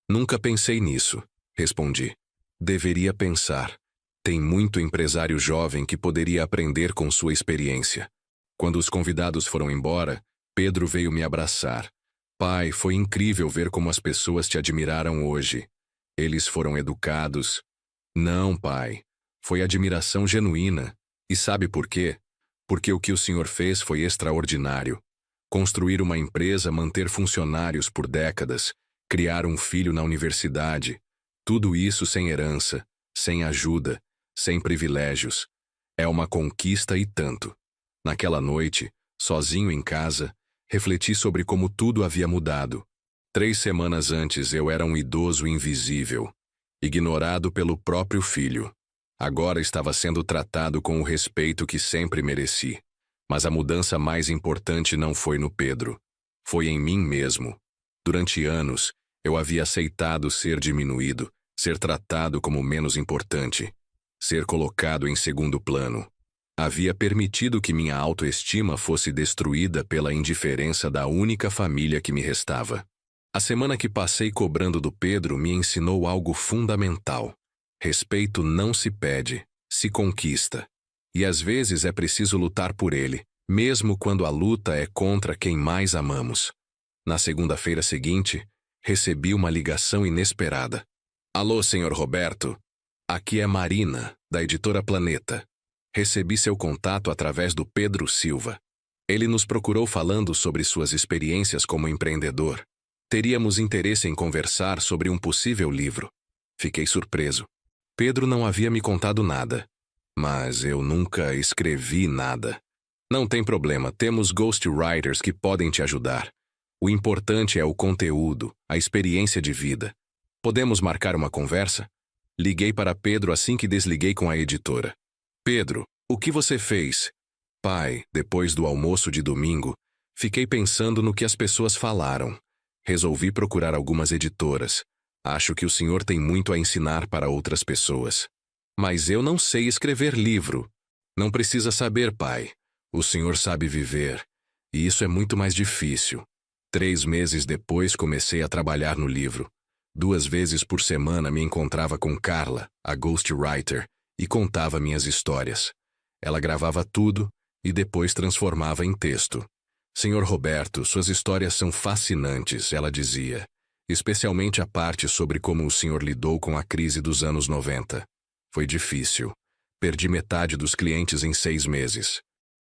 Nunca pensei nisso, respondi. Deveria pensar. Tem muito empresário jovem que poderia aprender com sua experiência. Quando os convidados foram embora, Pedro veio me abraçar. Pai, foi incrível ver como as pessoas te admiraram hoje. Eles foram educados. Não, pai. Foi admiração genuína. E sabe por quê? Porque o que o senhor fez foi extraordinário. Construir uma empresa, manter funcionários por décadas, criar um filho na universidade. Tudo isso sem herança, sem ajuda, sem privilégios. É uma conquista e tanto. Naquela noite, sozinho em casa, refleti sobre como tudo havia mudado. 3 semanas antes eu era um idoso invisível, ignorado pelo próprio filho. Agora estava sendo tratado com o respeito que sempre mereci. Mas a mudança mais importante não foi no Pedro. Foi em mim mesmo. Durante anos, eu havia aceitado ser diminuído, ser tratado como menos importante, ser colocado em segundo plano. Havia permitido que minha autoestima fosse destruída pela indiferença da única família que me restava. A semana que passei cobrando do Pedro me ensinou algo fundamental. Respeito não se pede, se conquista. E às vezes é preciso lutar por ele, mesmo quando a luta é contra quem mais amamos. Na segunda-feira seguinte, recebi uma ligação inesperada. Alô, senhor Roberto. Aqui é Marina, da editora Planeta. Recebi seu contato através do Pedro Silva. Ele nos procurou falando sobre suas experiências como empreendedor. Teríamos interesse em conversar sobre um possível livro. Fiquei surpreso. Pedro não havia me contado nada. Mas eu nunca escrevi nada. Não tem problema, temos ghostwriters que podem te ajudar. O importante é o conteúdo, a experiência de vida. Podemos marcar uma conversa? Liguei para Pedro assim que desliguei com a editora. Pedro, o que você fez? Pai, depois do almoço de domingo, fiquei pensando no que as pessoas falaram. Resolvi procurar algumas editoras. Acho que o senhor tem muito a ensinar para outras pessoas. Mas eu não sei escrever livro. Não precisa saber, pai. O senhor sabe viver. E isso é muito mais difícil. 3 meses depois comecei a trabalhar no livro. 2 vezes por semana me encontrava com Carla, a ghostwriter, e contava minhas histórias. Ela gravava tudo e depois transformava em texto. Senhor Roberto, suas histórias são fascinantes, ela dizia. Especialmente a parte sobre como o senhor lidou com a crise dos anos 90. Foi difícil. Perdi metade dos clientes em 6 meses.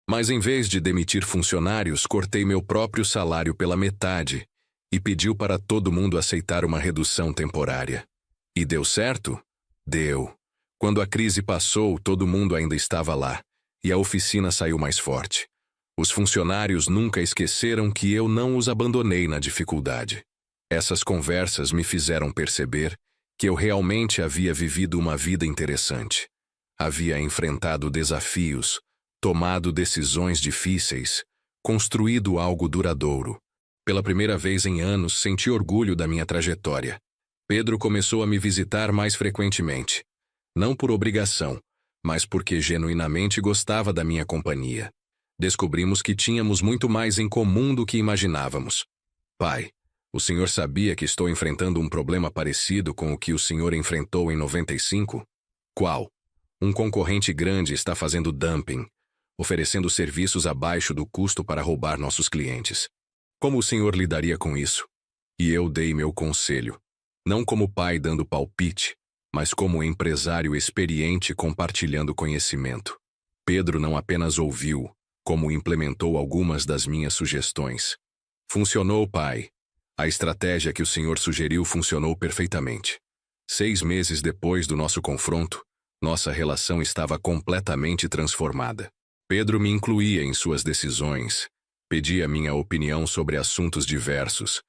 Mas em vez de demitir funcionários, cortei meu próprio salário pela metade e pediu para todo mundo aceitar uma redução temporária. E deu certo? Deu. Quando a crise passou, todo mundo ainda estava lá, e a oficina saiu mais forte. Os funcionários nunca esqueceram que eu não os abandonei na dificuldade. Essas conversas me fizeram perceber que eu realmente havia vivido uma vida interessante. Havia enfrentado desafios, tomado decisões difíceis, construído algo duradouro. Pela primeira vez em anos, senti orgulho da minha trajetória. Pedro começou a me visitar mais frequentemente. Não por obrigação, mas porque genuinamente gostava da minha companhia. Descobrimos que tínhamos muito mais em comum do que imaginávamos. Pai, o senhor sabia que estou enfrentando um problema parecido com o que o senhor enfrentou em 95? Qual? Um concorrente grande está fazendo dumping, oferecendo serviços abaixo do custo para roubar nossos clientes. Como o senhor lidaria com isso? E eu dei meu conselho. Não como pai dando palpite, mas como empresário experiente compartilhando conhecimento. Pedro não apenas ouviu, como implementou algumas das minhas sugestões. Funcionou, pai. A estratégia que o senhor sugeriu funcionou perfeitamente. 6 meses depois do nosso confronto, nossa relação estava completamente transformada. Pedro me incluía em suas decisões, pedia minha opinião sobre assuntos diversos,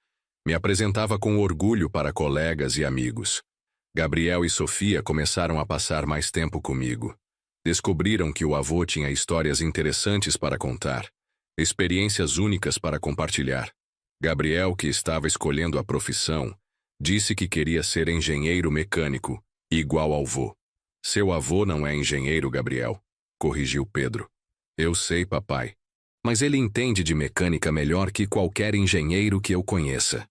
me apresentava com orgulho para colegas e amigos. Gabriel e Sofia começaram a passar mais tempo comigo. Descobriram que o avô tinha histórias interessantes para contar, experiências únicas para compartilhar. Gabriel, que estava escolhendo a profissão, disse que queria ser engenheiro mecânico, igual ao vô. Seu avô não é engenheiro, Gabriel, corrigiu Pedro. Eu sei, papai. Mas ele entende de mecânica melhor que qualquer engenheiro que eu conheça.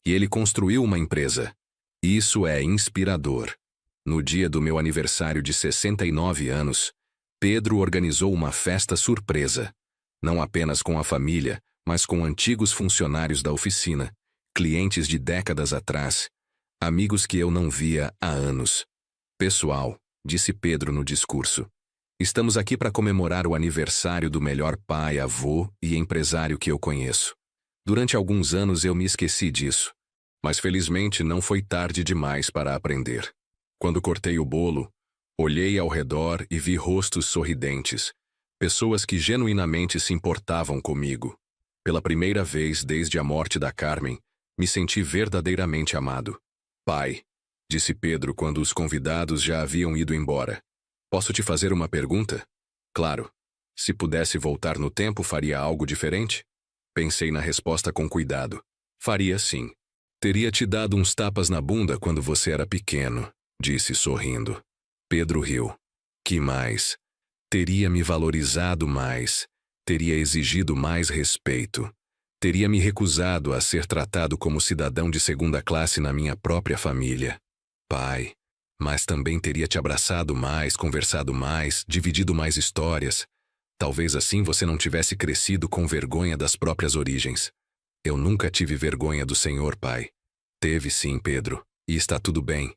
E ele construiu uma empresa. Isso é inspirador. No dia do meu aniversário de 69 anos, Pedro organizou uma festa surpresa. Não apenas com a família, mas com antigos funcionários da oficina, clientes de décadas atrás, amigos que eu não via há anos. Pessoal, disse Pedro no discurso, estamos aqui para comemorar o aniversário do melhor pai, avô e empresário que eu conheço. Durante alguns anos eu me esqueci disso, mas felizmente não foi tarde demais para aprender. Quando cortei o bolo, olhei ao redor e vi rostos sorridentes, pessoas que genuinamente se importavam comigo. Pela primeira vez desde a morte da Carmen, me senti verdadeiramente amado. Pai, disse Pedro quando os convidados já haviam ido embora. Posso te fazer uma pergunta? Claro. Se pudesse voltar no tempo, faria algo diferente? Pensei na resposta com cuidado. Faria sim. Teria te dado uns tapas na bunda quando você era pequeno, disse sorrindo. Pedro riu. Que mais? Teria me valorizado mais. Teria exigido mais respeito. Teria me recusado a ser tratado como cidadão de segunda classe na minha própria família. Pai, mas também teria te abraçado mais, conversado mais, dividido mais histórias. Talvez assim você não tivesse crescido com vergonha das próprias origens. Eu nunca tive vergonha do Senhor, pai. Teve sim, Pedro, e está tudo bem.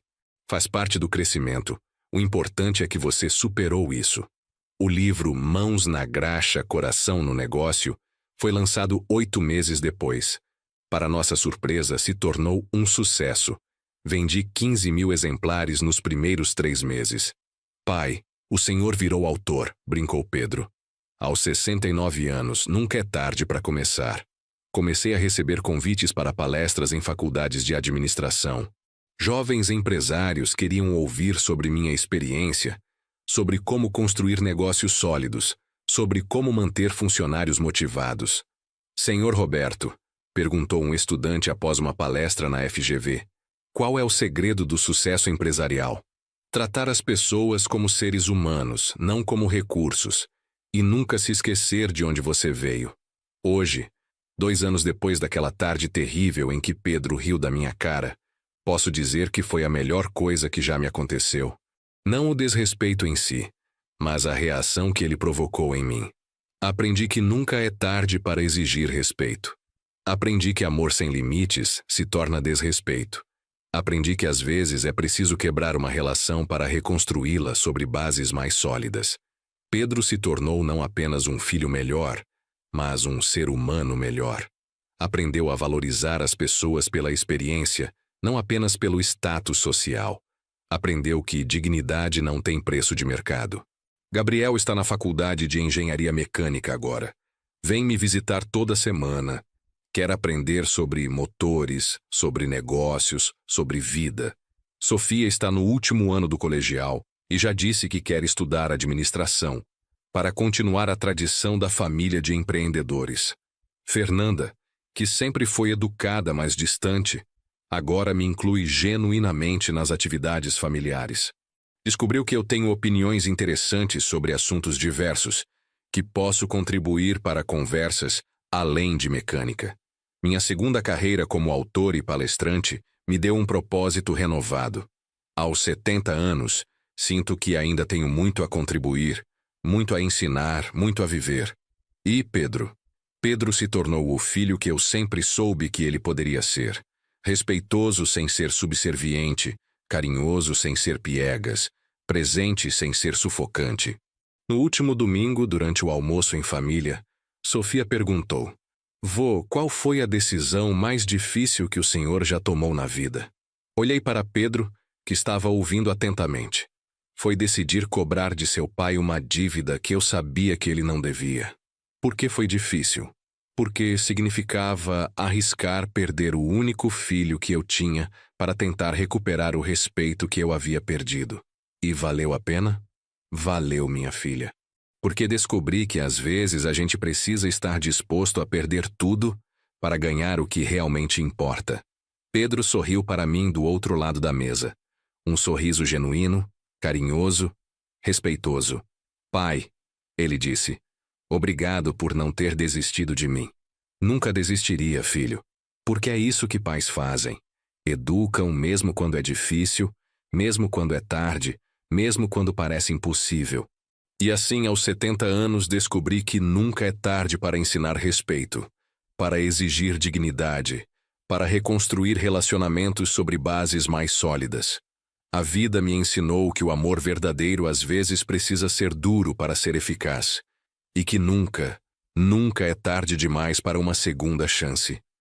Faz parte do crescimento. O importante é que você superou isso. O livro Mãos na Graxa, Coração no Negócio foi lançado 8 meses depois. Para nossa surpresa, se tornou um sucesso. Vendi 15 mil exemplares nos primeiros 3 meses. Pai, o senhor virou autor, brincou Pedro. Aos 69 anos, nunca é tarde para começar. Comecei a receber convites para palestras em faculdades de administração. Jovens empresários queriam ouvir sobre minha experiência, sobre como construir negócios sólidos, sobre como manter funcionários motivados. Senhor Roberto, perguntou um estudante após uma palestra na FGV, qual é o segredo do sucesso empresarial? Tratar as pessoas como seres humanos, não como recursos, e nunca se esquecer de onde você veio. Hoje, 2 anos depois daquela tarde terrível em que Pedro riu da minha cara, posso dizer que foi a melhor coisa que já me aconteceu. Não o desrespeito em si, mas a reação que ele provocou em mim. Aprendi que nunca é tarde para exigir respeito. Aprendi que amor sem limites se torna desrespeito. Aprendi que às vezes é preciso quebrar uma relação para reconstruí-la sobre bases mais sólidas. Pedro se tornou não apenas um filho melhor, mas um ser humano melhor. Aprendeu a valorizar as pessoas pela experiência, não apenas pelo status social. Aprendeu que dignidade não tem preço de mercado. Gabriel está na faculdade de engenharia mecânica agora. Vem me visitar toda semana. Quer aprender sobre motores, sobre negócios, sobre vida. Sofia está no último ano do colegial e já disse que quer estudar administração, para continuar a tradição da família de empreendedores. Fernanda, que sempre foi educada, mas distante, agora me inclui genuinamente nas atividades familiares. Descobriu que eu tenho opiniões interessantes sobre assuntos diversos, que posso contribuir para conversas além de mecânica. Minha segunda carreira como autor e palestrante me deu um propósito renovado. Aos 70 anos, sinto que ainda tenho muito a contribuir, muito a ensinar, muito a viver. E Pedro? Pedro se tornou o filho que eu sempre soube que ele poderia ser. Respeitoso sem ser subserviente, carinhoso sem ser piegas, presente sem ser sufocante. No último domingo, durante o almoço em família, Sofia perguntou: Vô, qual foi a decisão mais difícil que o senhor já tomou na vida? Olhei para Pedro, que estava ouvindo atentamente. Foi decidir cobrar de seu pai uma dívida que eu sabia que ele não devia. Por que foi difícil? Porque significava arriscar perder o único filho que eu tinha para tentar recuperar o respeito que eu havia perdido. E valeu a pena? Valeu, minha filha. Porque descobri que às vezes a gente precisa estar disposto a perder tudo para ganhar o que realmente importa. Pedro sorriu para mim do outro lado da mesa. Um sorriso genuíno, carinhoso, respeitoso. Pai, ele disse, obrigado por não ter desistido de mim. Nunca desistiria, filho. Porque é isso que pais fazem. Educam mesmo quando é difícil, mesmo quando é tarde, mesmo quando parece impossível. E assim, aos 70 anos, descobri que nunca é tarde para ensinar respeito, para exigir dignidade, para reconstruir relacionamentos sobre bases mais sólidas. A vida me ensinou que o amor verdadeiro às vezes precisa ser duro para ser eficaz, e que nunca, nunca é tarde demais para uma segunda chance.